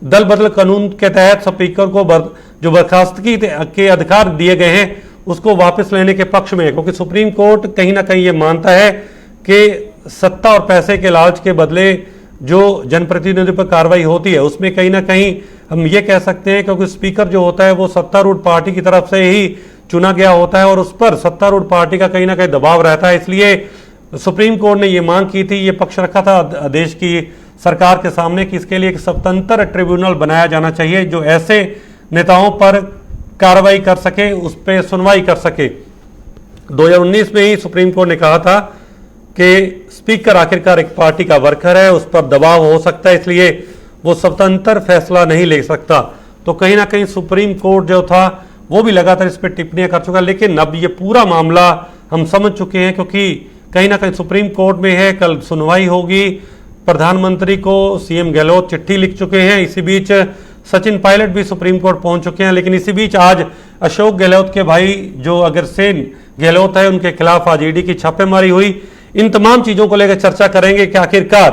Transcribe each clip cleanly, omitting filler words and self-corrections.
दल बदल कानून के तहत स्पीकर को जो बर्खास्तगी के अधिकार दिए गए हैं उसको वापस लेने के पक्ष में है, क्योंकि सुप्रीम कोर्ट कहीं ना कहीं ये मानता है कि सत्ता और पैसे के लालच के बदले जो जनप्रतिनिधियों पर कार्रवाई होती है उसमें कहीं ना कहीं हम ये कह सकते हैं, क्योंकि स्पीकर जो होता है वो सत्तारूढ़ पार्टी की तरफ से ही चुना गया होता है और उस पर सत्तारूढ़ पार्टी का कहीं ना कहीं दबाव रहता है। इसलिए सुप्रीम कोर्ट ने ये मांग की थी, ये पक्ष रखा था देश की सरकार के सामने कि इसके लिए एक स्वतंत्र ट्रिब्यूनल बनाया जाना चाहिए जो ऐसे नेताओं पर कार्रवाई कर सके, उस पर सुनवाई कर सके। 2019 में ही सुप्रीम कोर्ट ने कहा था कि स्पीकर आखिरकार एक पार्टी का वर्कर है, उस पर दबाव हो सकता है, इसलिए वो स्वतंत्र फैसला नहीं ले सकता। तो कहीं ना कहीं सुप्रीम कोर्ट जो था वो भी लगातार इस पर टिप्पणियां कर चुका, लेकिन अब ये पूरा मामला हम समझ चुके हैं, क्योंकि कहीं ना कहीं सुप्रीम कोर्ट में है, कल सुनवाई होगी। प्रधानमंत्री को सीएम गहलोत चिट्ठी लिख चुके हैं, इसी बीच सचिन पायलट भी सुप्रीम कोर्ट पहुंच चुके हैं, लेकिन इसी बीच आज अशोक गहलोत के भाई जो अग्रसेन गहलोत है उनके खिलाफ आज ईडी की छापेमारी हुई। इन तमाम चीजों को लेकर चर्चा करेंगे कि आखिरकार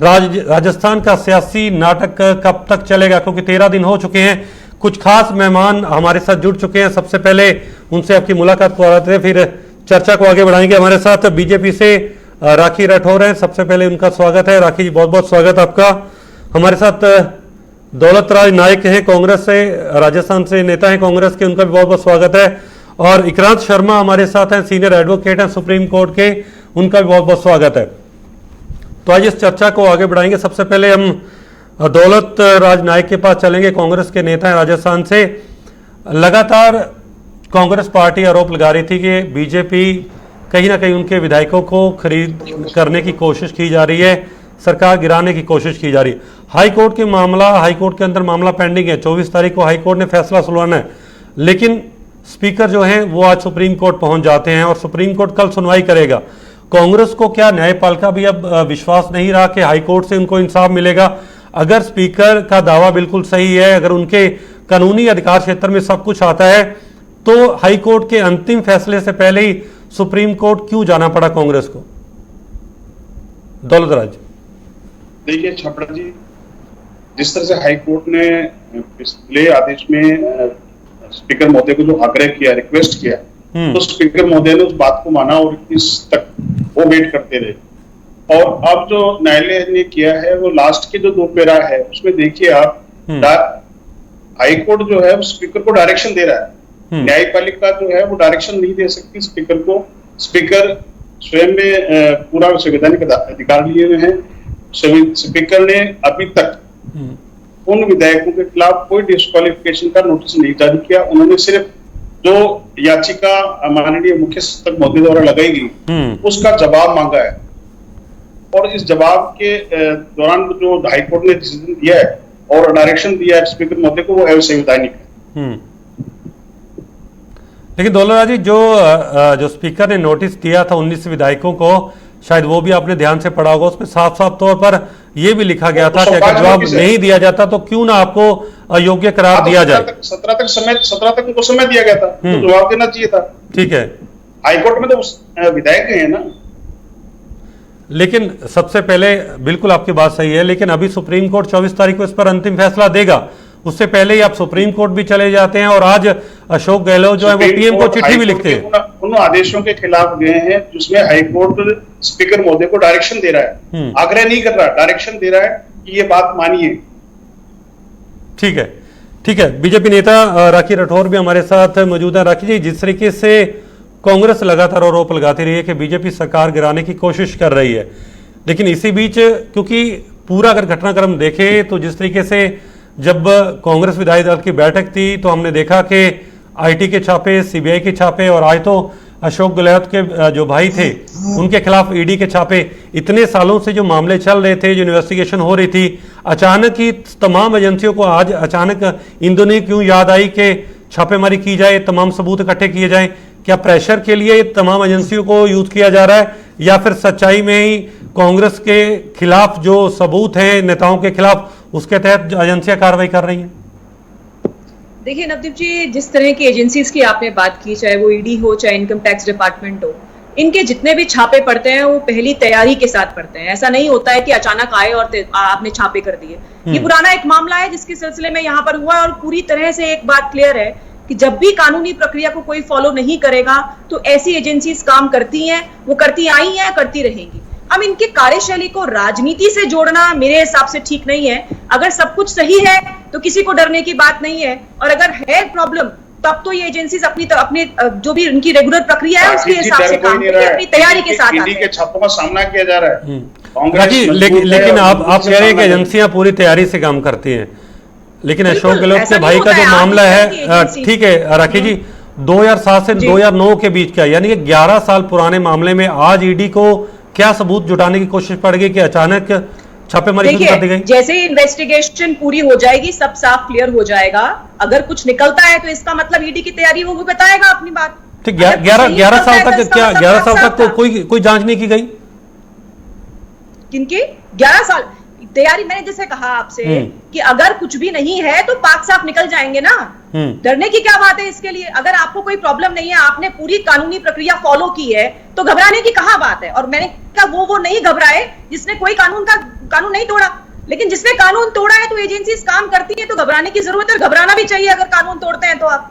राजस्थान का सियासी नाटक कब तक चलेगा, क्योंकि 13 दिन हो चुके हैं। कुछ खास मेहमान हमारे साथ जुड़ चुके हैं, सबसे पहले उनसे आपकी मुलाकात कराते हैं, फिर चर्चा को आगे बढ़ाएंगे। हमारे साथ बीजेपी से राखी राठौर है, सबसे पहले उनका स्वागत है। राखी जी बहुत बहुत स्वागत आपका। हमारे साथ दौलत राज नायक हैं, कांग्रेस से, राजस्थान से नेता हैं कांग्रेस के, उनका भी बहुत बहुत स्वागत है। और इक्रांत शर्मा हमारे साथ हैं, सीनियर एडवोकेट हैं सुप्रीम कोर्ट के, उनका भी बहुत बहुत स्वागत है। तो आज इस चर्चा को आगे बढ़ाएंगे। सबसे पहले हम दौलत राज नायक के पास चलेंगे, कांग्रेस के नेता हैं राजस्थान से। लगातार कांग्रेस पार्टी आरोप लगा रही थी कि बीजेपी कहीं ना कहीं उनके विधायकों को खरीद करने की कोशिश की जा रही है, सरकार गिराने की कोशिश की जा रही है। हाईकोर्ट के अंदर मामला पेंडिंग है, 24 तारीख को हाईकोर्ट ने फैसला सुनाना है, लेकिन स्पीकर जो हैं वो आज सुप्रीम कोर्ट पहुंच जाते हैं और सुप्रीम कोर्ट कल सुनवाई करेगा। कांग्रेस को क्या न्यायपालिका भी अब विश्वास नहीं रहा कि हाईकोर्ट से उनको इंसाफ मिलेगा? अगर स्पीकर का दावा बिल्कुल सही है, अगर उनके कानूनी अधिकार क्षेत्र में सब कुछ आता है, तो हाईकोर्ट के अंतिम फैसले से पहले ही सुप्रीम कोर्ट क्यों जाना पड़ा कांग्रेस को? दौलत राज। देखिए छपड़ा जी, जिस तरह से हाईकोर्ट ने पिछले आदेश में स्पीकर महोदय को जो आग्रह किया, रिक्वेस्ट किया, तो स्पीकर महोदय ने उस बात को माना और इस तक वो वेट करते रहे। और अब जो न्यायालय ने किया है वो लास्ट के जो 2 पैरा है उसमें देखिए आप, हाईकोर्ट जो है स्पीकर को डायरेक्शन दे रहा है, न्यायपालिका जो है वो डायरेक्शन नहीं दे सकती स्पीकर को। स्पीकर स्वयं में पूरा संवैधानिक अधिकार लिए हुए हैं। स्पीकर ने अभी तक उन विधायकों के खिलाफ कोई डिस्क्वालिफिकेशन का नोटिस नहीं जारी किया। उन्होंने सिर्फ जो याचिका माननीय मुख्य सचिव महोदय द्वारा लगाई गई उसका जवाब मांगा है, और इस जवाब के दौरान जो हाईकोर्ट ने डिसीजन दिया है और डायरेक्शन दिया है स्पीकर महोदय को, वो अवैधानिक है। लेकिन दौलत जी, जो स्पीकर ने नोटिस दिया था 19 विधायकों को, शायद वो भी आपने ध्यान से पढ़ा होगा, उसमें साफ साफ तौर पर यह भी लिखा गया था कि अगर जवाब नहीं दिया जाता तो क्यों ना आपको अयोग्य करार दिया जाए। 17 तक उनको समय दिया गया था, तो जवाब देना चाहिए था। ठीक है, हाईकोर्ट में तो विधायक हैं ना। लेकिन सबसे पहले बिल्कुल आपकी बात सही है, लेकिन अभी सुप्रीम कोर्ट 24 तारीख को इस पर अंतिम फैसला देगा, उससे पहले ही आप सुप्रीम कोर्ट भी चले जाते हैं और आज अशोक गहलोत जो है वो पीएम को चिट्ठी भी लिखते हैं। उन आदेशों के खिलाफ गए हैं जिसमें हाईकोर्ट स्पीकर महोदय को डायरेक्शन दे रहा है, आग्रह नहीं कर रहा, डायरेक्शन दे रहा है कि ये बात मानिए। ठीक है, ठीक है। बीजेपी नेता राखी राठौर भी हमारे साथ मौजूद है। राखी जी, जिस तरीके से कांग्रेस लगातार आरोप लगाती रही है कि बीजेपी सरकार गिराने की कोशिश कर रही है, लेकिन इसी बीच क्योंकि पूरा अगर घटनाक्रम देखें तो जिस तरीके से जब कांग्रेस विधायक दल की बैठक थी तो हमने देखा कि आईटी के छापे, सीबीआई के छापे, और आज तो अशोक गहलोत के जो भाई थे उनके खिलाफ ईडी के छापे। इतने सालों से जो मामले चल रहे थे, जो इन्वेस्टिगेशन हो रही थी, अचानक ही तमाम एजेंसियों को आज अचानक इन दोनों क्यों याद आई कि छापेमारी की जाए, तमाम सबूत इकट्ठे किए जाए? क्या प्रेशर के लिए तमाम एजेंसियों को यूज किया जा रहा है, या फिर सच्चाई में ही कांग्रेस के खिलाफ जो सबूत हैं नेताओं के खिलाफ, उसके तहत एजेंसियां कार्रवाई कर रही हैं? देखिए नवदीप जी, जिस तरह की एजेंसीज की आपने बात की, चाहे वो ईडी हो चाहे इनकम टैक्स डिपार्टमेंट हो, इनके जितने भी छापे पड़ते हैं वो पहली तैयारी के साथ पड़ते हैं। ऐसा नहीं होता है कि अचानक आए और आपने छापे कर दिए। ये पुराना एक मामला है जिसके सिलसिले में यहाँ पर हुआ, और पूरी तरह से एक बात क्लियर है कि जब भी कानूनी प्रक्रिया को कोई फॉलो नहीं करेगा तो ऐसी एजेंसीज काम करती हैं, वो करती आई हैं, करती रहेंगी। अब इनकी कार्यशैली को राजनीति से जोड़ना मेरे हिसाब से ठीक नहीं है। अगर सब कुछ सही है तो किसी को डरने की बात नहीं है, और अगर है प्रॉब्लम तब तो ये एजेंसीज अपनी जो भी उनकी रेगुलर प्रक्रिया है उसके हिसाब से काम करती है, अपनी तैयारी के साथ ईडी के छापों का सामना किया जा रहा है। राखी, लेकिन आप कह रहे हैं कि एजेंसियां पूरी तैयारी से काम करती हैं, लेकिन अशोक गहलोत के भाई का जो मामला है, ठीक है राखी जी, 2007 से 2009 के बीच का, यानी कि 11 साल पुराने मामले में आज ईडी को क्या सबूत जुटाने की कोशिश पड़ गई कि अचानक छापेमारी शुरू कर दी गई? जैसे ही इन्वेस्टिगेशन पूरी हो जाएगी सब साफ क्लियर हो जाएगा। अगर कुछ निकलता है तो इसका मतलब ईडी की तैयारी वो भी बताएगा अपनी बात। ठीक, 11 साल तक क्या 11 साल तक तो कोई जांच नहीं की गई? किनकी 11 साल तैयारी? मैंने जैसे कहा आपसे कि अगर कुछ भी नहीं है तो पाक साफ निकल जाएंगे ना। डरने की क्या बात है इसके लिए? अगर आपको कोई प्रॉब्लम नहीं है, आपने पूरी कानूनी प्रक्रिया फॉलो की है, तो घबराने की कहाँ बात है? और मैंने कहा वो नहीं घबराए जिसने कोई कानून नहीं तोड़ा, लेकिन जिसने कानून तोड़ा है तो एजेंसीज काम करती है, तो घबराने की जरूरत है। घबराना भी चाहिए अगर कानून तोड़ते हैं तो आप।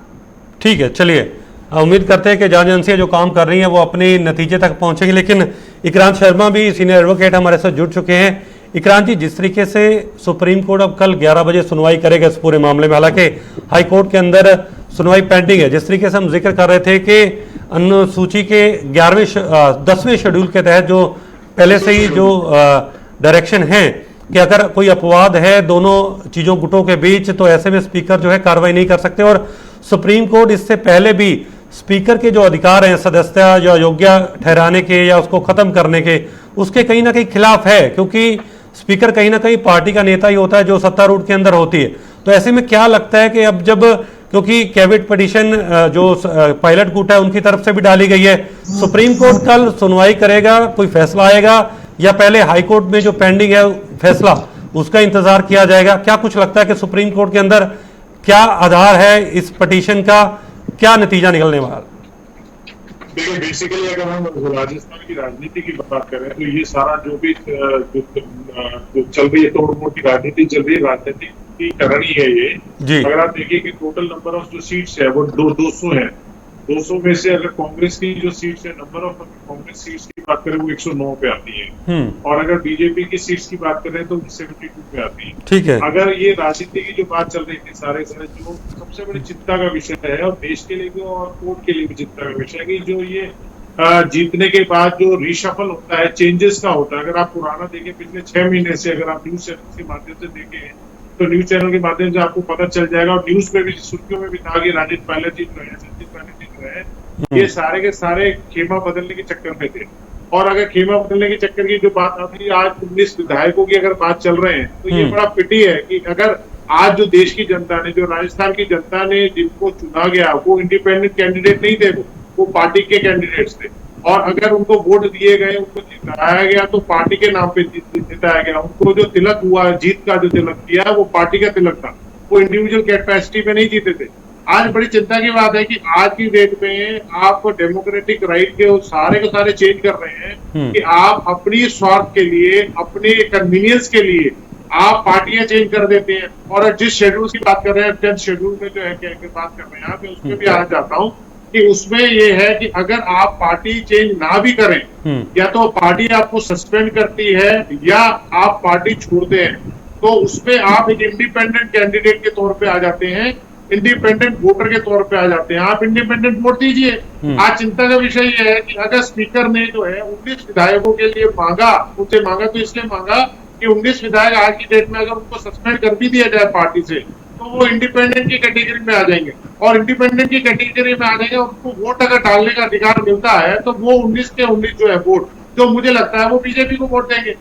ठीक है, चलिए उम्मीद करते हैं कि जांच एजेंसियां जो काम कर रही हैं वो अपने नतीजे तक पहुंचेंगी। लेकिन इकरान शर्मा भी सीनियर एडवोकेट हमारे साथ जुड़ चुके हैं। इकरान जी, जिस तरीके से सुप्रीम कोर्ट अब कल 11 बजे सुनवाई करेगा इस पूरे मामले में, हालांकि हाई कोर्ट के अंदर सुनवाई पेंडिंग है, जिस तरीके से हम जिक्र कर रहे थे कि अनुसूची के 10वें शेड्यूल के तहत जो पहले से ही जो डायरेक्शन है कि अगर कोई अपवाद है दोनों चीज़ों गुटों के बीच तो ऐसे में स्पीकर जो है कार्रवाई नहीं कर सकते, और सुप्रीम कोर्ट इससे पहले भी स्पीकर के जो अधिकार हैं सदस्यता जो अयोग्य ठहराने के या उसको खत्म करने के, उसके कहीं ना कहीं खिलाफ है, क्योंकि स्पीकर कहीं ना कहीं पार्टी का नेता ही होता है जो सत्तारूढ़ के अंदर होती है। तो ऐसे में क्या लगता है कि अब जब, क्योंकि कैविट पिटीशन जो पायलट गुट है उनकी तरफ से भी डाली गई है, सुप्रीम कोर्ट कल सुनवाई करेगा, कोई फैसला आएगा या पहले हाई कोर्ट में जो पेंडिंग है फैसला उसका इंतजार किया जाएगा? क्या कुछ लगता है कि सुप्रीम कोर्ट के अंदर क्या आधार है इस पिटीशन का, क्या नतीजा निकलने वाला? देखिए, बेसिकली अगर हम राजस्थान की राजनीति की बात करें तो ये सारा जो भी जो चल रही है, तोड़ मोड़ की राजनीति चल रही है, राजनीति की करनी है ये जी। अगर आप देखिए कि टोटल नंबर ऑफ जो सीट्स है वो 200 है। 200 में से अगर कांग्रेस की जो सीट्स है, नंबर ऑफ कांग्रेस सीट्स की बात करें वो 109 पे आती है, और अगर बीजेपी की सीट्स की बात करें तो 72 पे आती है। ठीक है। अगर ये राजनीति की जो बात चल रही थी, सारे जो सबसे बड़ी चिंता का विषय है, और देश के लिए भी और कोर्ट के लिए भी चिंता का विषय है कि जो ये जीतने के बाद जो रिशफल होता है, चेंजेस का होता है। अगर आप पुराना देखें पिछले 6 महीने से, अगर आप न्यूज चैनल के माध्यम से देखें तो न्यूज चैनल के माध्यम से आपको पता चल जाएगा, और न्यूज में भी सुर्खियों में भी था कि राजीव पायलट जी जो है, संजीव पायलट जी जो है, ये सारे के सारे खेमा बदलने के चक्कर में थे। और अगर खेमा बदलने के चक्कर की जो बात आती है, आज 19 विधायकों की अगर बात चल रहे हैं तो ये बड़ा पिटी है कि अगर आज जो देश की जनता ने, जो राजस्थान की जनता ने जिनको चुना गया, वो इंडिपेंडेंट कैंडिडेट नहीं थे, वो पार्टी के कैंडिडेट्स थे, और अगर उनको वोट दिए गए, उनको जिताया गया तो पार्टी के नाम पे जिताया गया। उनको जो तिलक हुआ, जीत का जो तिलक किया, वो पार्टी का तिलक था, वो इंडिविजुअल कैपेसिटी में नहीं जीते थे। आज बड़ी चिंता की बात है कि आज की डेट में आप डेमोक्रेटिक राइट के सारे के सारे चेंज कर रहे हैं कि आप अपनी स्वार्थ के लिए, अपने कन्वीनियंस के लिए आप पार्टियां चेंज कर देते हैं। और जिस शेड्यूल की बात कर रहे हैं, 10th शेड्यूल में जो है बात कर रहे हैं, मैं उसमें भी आना चाहता हूँ कि उसमें ये है कि अगर आप पार्टी चेंज ना भी करें, या तो पार्टी आपको सस्पेंड करती है या आप पार्टी छोड़ते हैं, तो उसमें आप एक इंडिपेंडेंट कैंडिडेट के तौर पे आ जाते हैं, इंडिपेंडेंट वोटर के तौर पे आ जाते हैं, आप इंडिपेंडेंट वोट दीजिए। आज चिंता का विषय यह है कि अगर स्पीकर ने जो है 19 विधायकों के लिए उनसे मांगा तो इसलिए मांगा कि 19 विधायक आज की डेट में अगर उनको सस्पेंड कर भी दिया जाए पार्टी से, तो वो इंडिपेंडेंट की कैटेगरी में आ जाएंगे, और इंडिपेंडेंट की कैटेगरी में आ जाएंगे, उनको वोट अगर डालने का अधिकार मिलता है तो वो 19 के 19 जो है वोट, जो मुझे लगता है वो बीजेपी को वोट देंगे।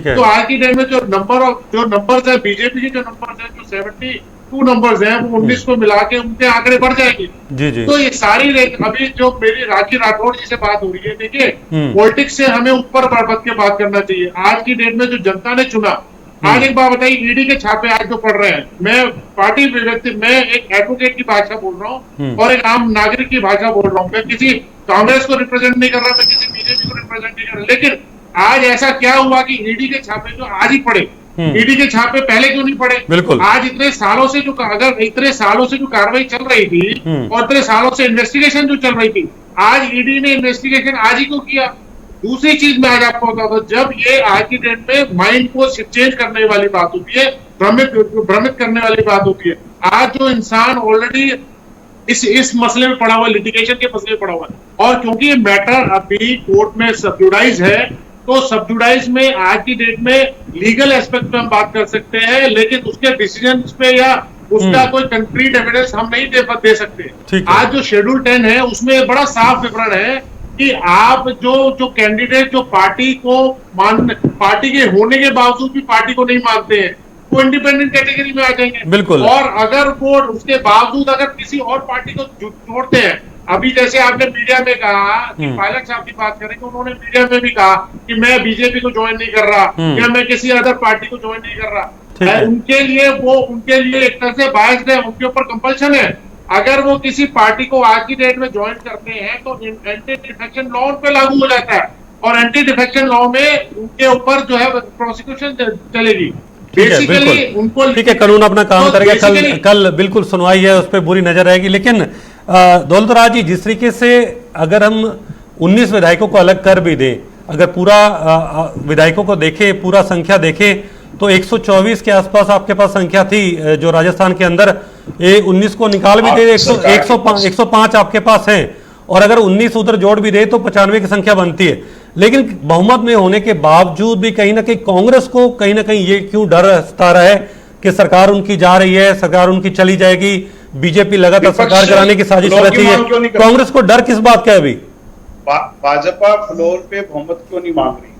तो आज की डेट में जो नंबर्स है, बीजेपी के जो नंबर्स है, जो 72 नंबर्स हैं, वो 19 को मिला के उनके आंकड़े बढ़ जाएंगे। जी। तो ये सारी अभी जो मेरी राखी राठौड़ जी से बात हो रही है, देखिए पॉलिटिक्स से हमें ऊपर बढ़ के बात करना चाहिए। आज की डेट में जो जनता ने चुना, आज एक बात बताइए, ईडी के छापे आज जो पड़ रहे हैं, मैं पार्टी व्यक्ति, मैं एक एडवोकेट की भाषा बोल रहा हूँ और एक आम नागरिक की भाषा बोल रहा हूँ। मैं किसी कांग्रेस को रिप्रेजेंट नहीं कर रहा, मैं किसी बीजेपी को रिप्रेजेंट नहीं कर रहा, लेकिन आज ऐसा क्या हुआ कि ईडी के छापे जो आज ही पड़े, ईडी के छापे पहले क्यों नहीं पड़े? बिल्कुल। आज इतने सालों से जो, अगर इतने सालों से जो कार्रवाई चल रही थी और इतने सालों से इन्वेस्टिगेशन जो चल रही थी, आज ईडी ने इन्वेस्टिगेशन आज ही क्यों किया? दूसरी चीज मैं आज आपको बताता हूं, जब ये आज की डेट में माइंड को चेंज करने वाली बात होती है, भ्रमित करने वाली बात होती है, आज जो इंसान ऑलरेडी इस मसले में पड़ा हुआ है, लिटिगेशन के मसले में पड़ा हुआ है, और क्योंकि ये मैटर अभी कोर्ट में सबजुडाइज है, तो सबजुडाइज में आज की डेट में लीगल एस्पेक्ट पे हम बात कर सकते हैं, लेकिन उसके डिसीजन पे या उसका कोई कंक्रीट एविडेंस हम नहीं दे सकते। आज जो शेड्यूल 10 है उसमें बड़ा साफ विवरण है कि आप जो कैंडिडेट जो पार्टी के होने के बावजूद भी पार्टी को नहीं मानते हैं, वो इंडिपेंडेंट कैटेगरी में आ जाएंगे। बिल्कुल। और अगर वो उसके बावजूद अगर किसी और पार्टी को जोड़ते हैं, अभी जैसे आपने मीडिया में कहा कि पायलट साहब की बात करेंगे, उन्होंने मीडिया में भी कहा कि मैं बीजेपी को ज्वाइन नहीं कर रहा या मैं किसी अदर पार्टी को ज्वाइन नहीं कर रहा, उनके लिए एक तरह से बायस्ड है, उनके ऊपर कंपल्शन है। अगर वो किसी पार्टी को आज की डेट में ज्वाइन करते हैं तो एंटी डिफेक्शन लॉ उन पे लागू हो जाता है, और एंटी डिफेक्शन लॉ में उनके ऊपर जो है प्रोसिक्यूशन चलेगी। बेसिकली उनको ठीक है, कानून अपना काम करेगा। कल बिल्कुल सुनवाई है, उस पर बुरी नजर रहेगी। लेकिन दौलत राज जी, जिस तरीके से अगर हम 19 विधायकों को अलग कर भी दें, अगर पूरा विधायकों को देखें, पूरा संख्या देखें, तो 124 के आसपास आपके पास संख्या थी जो राजस्थान के अंदर। ये 19 को निकाल भी दे, 105 आपके पास है, और अगर 19 उधर जोड़ भी दे तो 95 की संख्या बनती है। लेकिन बहुमत में होने के बावजूद भी कहीं ना कहीं कांग्रेस को कहीं ना कहीं ये क्यों डर सता रहा है कि सरकार उनकी जा रही है, सरकार उनकी चली जाएगी, बीजेपी लगातार सरकार कराने की साजिश रहती है, कांग्रेस को डर किस बात का है? अभी भाजपा फ्लोर पे बहुमत क्यों नहीं मांग रही?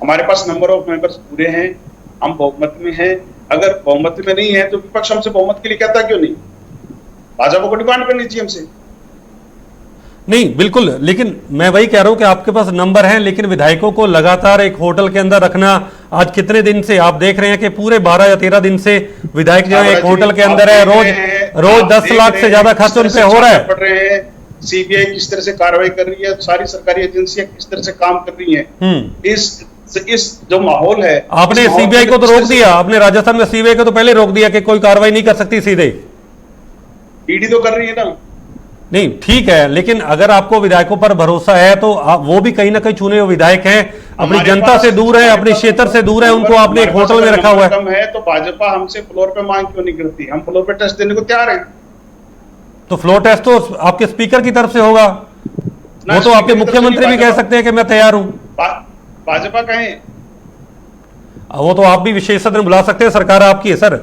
हमारे पास नंबर ऑफ मेंबर्स पूरे हैं, हम बहुमत में हैं। अगर बहुमत में नहीं है तो विपक्ष हमसे बहुमत के लिए कहता क्यों नहीं? भाजपा को डिमांड करनी चाहिए हमसे। नहीं, बिल्कुल, लेकिन मैं वही कह रहा हूं कि आपके पास नंबर है, लेकिन विधायकों को लगातार एक होटल के अंदर रखना, आज कितने दिन से आप देख रहे हैं कि पूरे 12 या 13 दिन से विधायक जो है एक होटल के अंदर है, रोज 10 लाख से ज्यादा खर्च उन पे हो रहा है। सीबीआई किस तरह से कार्रवाई कर रही है, सारी सरकारी एजेंसियां किस तरह से काम कर रही हैं, इस जो माहौल है, आपने सीबीआई को तो रोक दिया, आपने राजस्थान में सीबीआई को तो पहले रोक दिया कि कोई कार्रवाई नहीं कर सकती सीधे। ईडी तो कर रही है ना। नहीं, ठीक है, लेकिन अगर आपको विधायकों पर भरोसा है तो वो भी कहीं ना कहीं चुने हुए विधायक हैं, अपनी जनता से दूर है, अपने क्षेत्र से दूर है, उनको आपने एक होटल में रखा हुआ है। तो भाजपा हमसे फ्लोर पे मांग क्यों नहीं करती? हम फ्लोर पे टेस्ट देने को तैयार है। तो फ्लोर टेस्ट तो आपके स्पीकर की तरफ से होगा, वो तो आपके मुख्यमंत्री भी कह सकते हैं कि मैं तैयार हूं। भाजपा कहें, वो तो आप भी विशेष सदन बुला सकते हैं, सरकार आपकी है सर।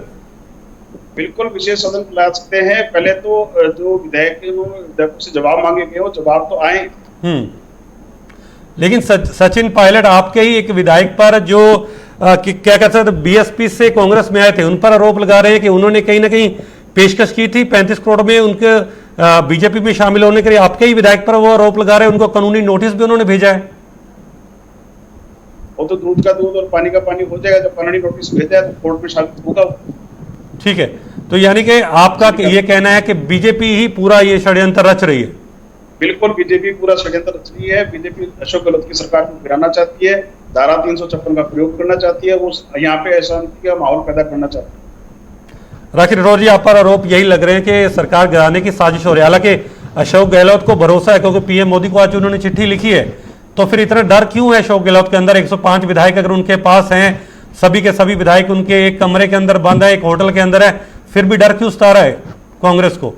बिल्कुल विशेष सदन बुला सकते हैं। पहले तो जो विधायकों से जवाब मांगे गए, वो जवाब तो आए। लेकिन सचिन पायलट आपके ही एक विधायक पर जो क्या कहते हैं बीएसपी से कांग्रेस में आए थे, उन पर आरोप लगा रहे हैं कि उन्होंने कहीं ना कहीं पेशकश की थी 35 करोड़ में उनके बीजेपी में शामिल होने के लिए। आपके ही विधायक पर वो आरोप लगा रहे हैं, उनको कानूनी नोटिस भी उन्होंने भेजा है। वो तो दूध का दूध और पानी का पानी हो जाएगा, जब कानूनी नोटिस भेजा है तो कोर्ट में शामिल होगा। ठीक है, तो यानी कि आपका ये कहना है कि बीजेपी ही पूरा ये षड्यंत्र रच रही है? बिल्कुल, बीजेपी पूरा षड्यंत्र रच रही है। बीजेपी अशोक गहलोत की सरकार को गिराना चाहती है, धारा 356 का प्रयोग करना चाहती है, वो यहाँ पे अशांति का माहौल पैदा करना चाहती है। राखी राठौर जी, आप पर आरोप यही लग रहे हैं कि सरकार गिराने की साजिश हो रही है। हालांकि अशोक गहलोत को भरोसा है क्योंकि पीएम मोदी को आज उन्होंने चिट्ठी लिखी है, तो फिर इतना डर क्यों है अशोक गहलोत के अंदर? 105 विधायक अगर उनके पास हैं, सभी के सभी विधायक उनके एक कमरे के अंदर बंद है, एक होटल के अंदर है, फिर भी डर क्यों सता रहा है कांग्रेस को?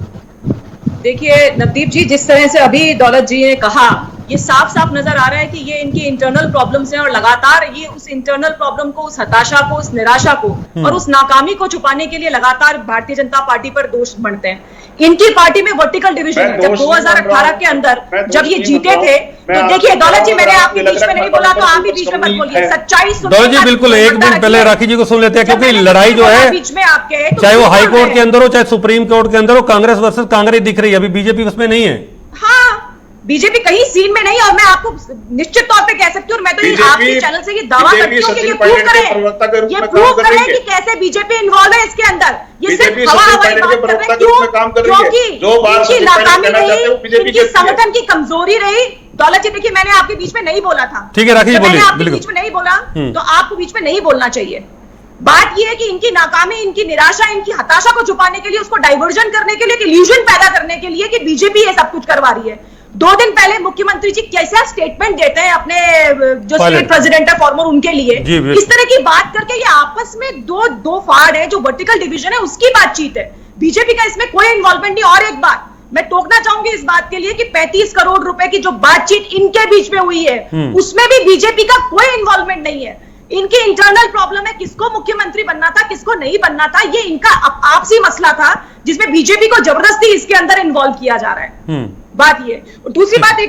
देखिए नवदीप जी, जिस तरह से अभी दौलत जी ने कहा, ये साफ साफ नजर आ रहा है कि ये इनकी इंटरनल प्रॉब्लम्स हैं, और लगातार ये उस इंटरनल प्रॉब्लम को, उस हताशा को, उस निराशा को और उस नाकामी को छुपाने के लिए लगातार भारतीय जनता पार्टी पर दोष बढ़ते हैं। इनकी पार्टी में वर्टिकल डिवीजन है। जब 2018 के अंदर जब ये जीते थे, तो देखिए दौलत जी, मैंने आपके बीच में नहीं बोला, तो आप भी बीच में मत बोलिए। सच्चाई दौलत जी, बिल्कुल एक मिनट पहले राखी जी को सुन लेते हैं, क्योंकि लड़ाई जो है बीच में आपके, चाहे वो हाई कोर्ट के अंदर हो, चाहे सुप्रीम कोर्ट के अंदर हो, कांग्रेस वर्सेस कांग्रेस दिख रही है, अभी बीजेपी उसमें नहीं है। हाँ, बीजेपी कहीं सीन में नहीं, और मैं आपको निश्चित तौर पे कह सकती हूँ, और मैं तो ये आपके चैनल से ये दावा करती हूँ कि ये प्रूव करें कि कैसे बीजेपी इन्वॉल्व है इसके अंदर। ये सिर्फ हवा-हवाई बात कर रहे हैं, क्योंकि इनकी नाकामी रही, इनकी संगठन की कमजोरी रही। दौलत जी देखिए, मैंने आपके बीच में नहीं बोला था, ठीक है, राखी मैंने आपके बीच में नहीं बोला, तो आपको बीच में नहीं बोलना चाहिए। बात यह है कि इनकी नाकामी, इनकी निराशा, इनकी हताशा को छुपाने के लिए, उसको डाइवर्जन करने के लिए, इल्यूजन पैदा करने के लिए कि बीजेपी ये सब कुछ करवा रही है। 2 दिन पहले मुख्यमंत्री जी कैसा स्टेटमेंट देते हैं अपने जो स्टेट प्रेसिडेंट है फॉर्मर, उनके लिए इस तरह की बात करके, ये आपस में दो फाड़ है, जो वर्टिकल डिवीजन है उसकी बातचीत है, बीजेपी का इसमें कोई इन्वॉल्वमेंट नहीं। और एक बात मैं टोकना चाहूंगी इस बात के लिए कि 35 करोड़ रुपए की जो बातचीत इनके बीच में हुई है, उसमें भी बीजेपी का कोई इन्वॉल्वमेंट नहीं है। इनकी इंटरनल प्रॉब्लम है, किसको मुख्यमंत्री बनना था, किसको नहीं बनना था, ये इनका आपसी मसला था, जिसमें बीजेपी को जबरदस्ती इसके अंदर इन्वॉल्व किया जा रहा है। बात ये। और दूसरी बात,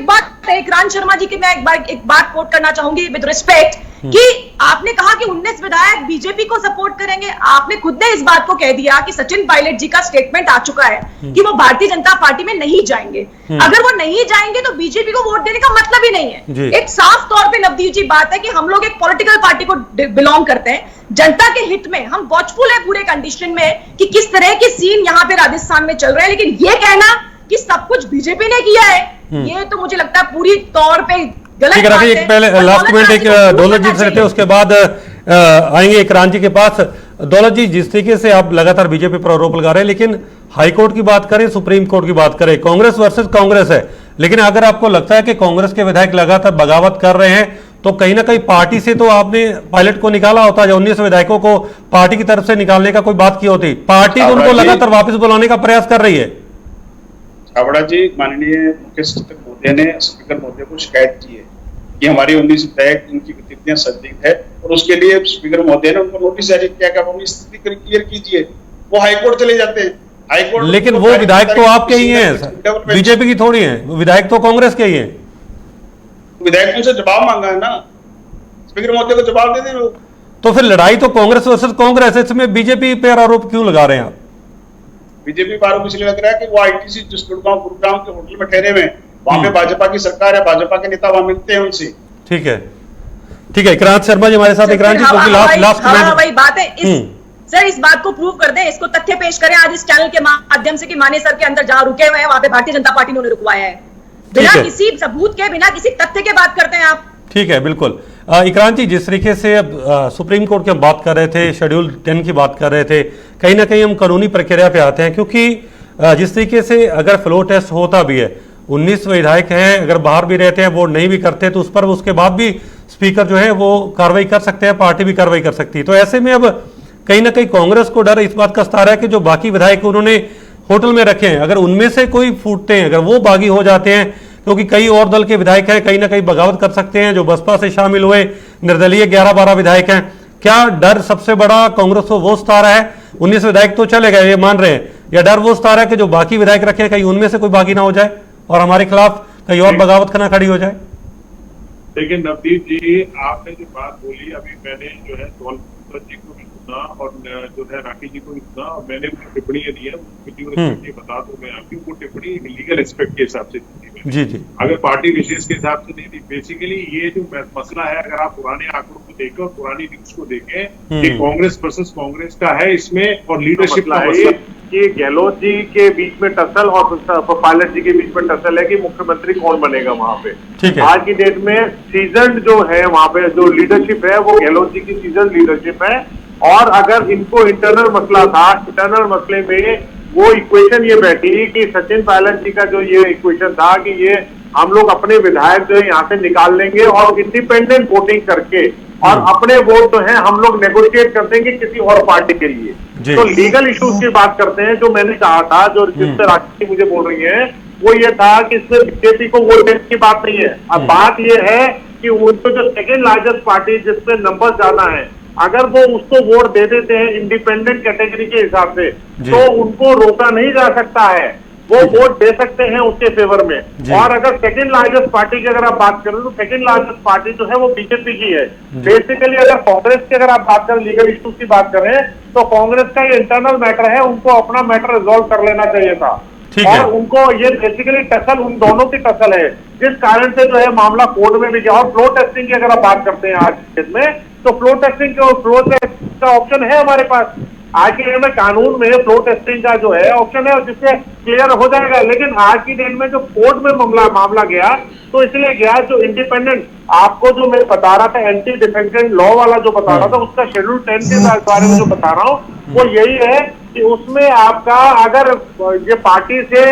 इकरान शर्मा जी की मैं एक बात कोट करना चाहूंगी विद रिस्पेक्ट, कि आपने कहा कि 19 विधायक बीजेपी को सपोर्ट करेंगे। आपने खुद ने इस बात को कह दिया कि सचिन पायलट जी का स्टेटमेंट आ चुका है कि वो भारतीय जनता पार्टी में नहीं जाएंगे। अगर वो नहीं जाएंगे तो बीजेपी को वोट देने का मतलब ही नहीं है। एक साफ तौर पे नवदीप जी बात है कि हम लोग एक पॉलिटिकल पार्टी को बिलोंग करते हैं, जनता के हित में हम वॉचफुल है पूरे कंडीशन में कि किस तरह के सीन यहाँ पे राजस्थान में चल रहे हैं। लेकिन ये कहना कि सब कुछ बीजेपी ने किया है, ये तो मुझे लगता है पूरी तौर पे गलत बात है। एक पहले लास्ट मिनट एक दौलत जी से रहते हैं, उसके बाद आएंगे इकरान जी के पास। दौलत जी, जिस तरीके से आप लगातार बीजेपी पर आरोप लगा रहे हैं, लेकिन हाईकोर्ट की बात करें, सुप्रीम कोर्ट की बात करें, कांग्रेस वर्सेस कांग्रेस है, लेकिन अगर आपको लगता है कि कांग्रेस के विधायक लगातार बगावत कर रहे हैं, तो कहीं ना कहीं पार्टी से तो आपने पायलट को निकाला होता, जो 19 विधायकों को पार्टी की तरफ से निकालने का कोई बात की होती, पार्टी तो उनको लगातार वापस बुलाने का प्रयास कर रही है। छाबड़ा जी, माननीय मुख्य सचिव महोदय ने स्पीकर महोदय को शिकायत की है कि हमारी 19 विधायक उनकी गतिविधियां संदिग्ध है, और उसके लिए स्पीकर महोदय ने उनको नोटिस जारी किया कि आप अपनी स्थिति क्लियर कीजिए। वो हाईकोर्ट चले जाते हैं, हाईकोर्ट, लेकिन वो विधायक तो आपके ही हैं, बीजेपी की थोड़ी हैं, विधायक तो कांग्रेस के ही हैं। विधायकों से जवाब मांगा है ना, स्पीकर महोदय को जवाब दे दें। तो फिर लड़ाई तो कांग्रेस वर्सेस कांग्रेस है, इसमें बीजेपी पर आरोप क्यों लगा रहे हैं आप? बीजेपी पर आरोप इसलिए लग रहा है कि वो आईटीसी जिस गुरुग्राम के होटल में ठहरे हुए, वहां पे भाजपा की सरकार है, भाजपा के नेता वहां मिलते हैं उनसे। ठीक है, ठीक है। इकरान शर्मा जी हमारे साथ। इकरान जी, लास्ट वही बात है, सर इस बात को प्रूव कर दें, इसको तथ्य पेश करें आज इस चैनल के माध्यम से कि माने सर के अंदर जहां रुके हुए हैं वहां पे भारतीय जनता पार्टी ने उन्हें रुकवाया है, बिना किसी सबूत के, बिना किसी तथ्य के बात करते हैं आप। ठीक है, बिल्कुल। इकरान जी, जिस तरीके से अब सुप्रीम कोर्ट की हम बात कर रहे थे, शेड्यूल 10 की बात कर रहे थे, कहीं ना कहीं हम कानूनी प्रक्रिया पे आते हैं, क्योंकि जिस तरीके से अगर फ्लो टेस्ट होता भी है, 19 विधायक हैं, अगर बाहर भी रहते हैं, वोट नहीं भी करते, तो उस पर उसके बाद भी स्पीकर जो है वो कार्रवाई कर सकते हैं, पार्टी भी कार्रवाई कर सकती है। तो ऐसे में अब कहीं ना कहीं कांग्रेस को डर इस बात का सता रहा है कि जो बाकी विधायक उन्होंने होटल में रखे हैं, अगर उनमें से कोई फूटते हैं, अगर वो बागी हो जाते हैं, क्योंकि कई और दल के विधायक हैं, कहीं ना कहीं बगावत कर सकते हैं, जो बसपा से शामिल हुए निर्दलीय 11-12 विधायक हैं, क्या डर सबसे बड़ा कांग्रेस को वो सता रहा है? 19 विधायक तो चले गए, ये मान रहे हैं, या डर वो सता रहा है कि जो बाकी विधायक रखे हैं, कहीं उनमें से कोई बागी ना हो जाए और हमारे खिलाफ कहीं और बगावत करना खड़ी हो जाए? देखिए नवदीप जी, आपने जो बात बोली, अभी मैंने जो है दौलत जी को भी सुना और जो है राखी जी को भी सुना, और मैंने टिप्पणियां दी है, बता दूं मैं आपकी, वो टिप्पणी लीगल एस्पेक्ट के हिसाब से जी जी, अगर पार्टी विशेष के हिसाब से नहीं थी। बेसिकली ये जो मसला है, अगर आप पुराने आंकड़ों को देखें और पुरानी न्यूज को देखें, ये कांग्रेस वर्सेस कांग्रेस का है इसमें, और लीडरशिप का है कि गहलोत जी के बीच में टसल और पायलट जी के बीच में टसल है कि मुख्यमंत्री कौन बनेगा वहां पे। ठीक है, आज की डेट में सीजन जो है वहां पे जो लीडरशिप है वो गहलोत जी की सीजन लीडरशिप है, और अगर इनको इंटरनल मसला था, इंटरनल मसले में वो इक्वेशन ये बैठी कि सचिन पायलट जी का जो ये इक्वेशन था कि ये हम लोग अपने विधायक जो है यहाँ से निकाल लेंगे और इंडिपेंडेंट वोटिंग करके और अपने वोट जो है हम लोग नेगोशिएट कर देंगे किसी और पार्टी के लिए। तो लीगल इश्यूज की बात करते हैं, जो मैंने कहा था, जो जिससे राखी मुझे बोल रही है, वो ये था कि इसमें बीजेपी को वोट देने की बात नहीं है। अब बात ये है कि उनको जो सेकेंड लार्जेस्ट पार्टी जिसपे नंबर ज्यादा है, अगर वो उसको वोट दे देते हैं इंडिपेंडेंट कैटेगरी के हिसाब से, तो उनको रोका नहीं जा सकता है, वो वोट दे सकते हैं उसके फेवर में। और अगर सेकंड लार्जेस्ट पार्टी की अगर आप बात करें तो सेकंड लार्जेस्ट पार्टी जो है वो बीजेपी की है। बेसिकली अगर कांग्रेस की अगर आप बात करें, लीगल इश्यूज की बात करें, तो कांग्रेस का ये इंटरनल मैटर है, उनको अपना मैटर रिजॉल्व कर लेना चाहिए था। ठीक और है। उनको ये बेसिकली टसल उन दोनों की टसल है, जिस कारण से जो है मामला कोर्ट में भी गया। और फ्लो टेस्टिंग की अगर आप बात करते हैं आज के डेट में, तो फ्लो टेस्टिंग का ऑप्शन है हमारे पास। आज के डेट में कानून में फ्लो टेस्टिंग का जो है ऑप्शन है, जिससे क्लियर हो जाएगा। लेकिन आज की डेट में जो कोर्ट में मामला गया, तो इसलिए गया जो इंडिपेंडेंट, आपको जो मैं बता रहा था एंटी डिफेक्टेंट लॉ वाला जो बता रहा था, उसका शेड्यूल 10 के बारे में जो बता रहा हूँ, वो यही है कि उसमें आपका अगर ये पार्टी से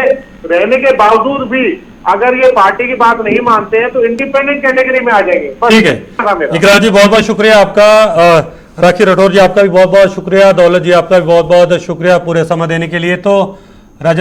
रहने के बावजूद भी अगर ये पार्टी की बात नहीं मानते हैं, तो इंडिपेंडेंट कैटेगरी में आ जाएंगे। ठीक है इकरार जी, बहुत बहुत शुक्रिया आपका। राखी राठौर जी आपका भी बहुत बहुत शुक्रिया। दौलत जी आपका भी बहुत बहुत शुक्रिया पूरे समय देने के लिए। तो राजा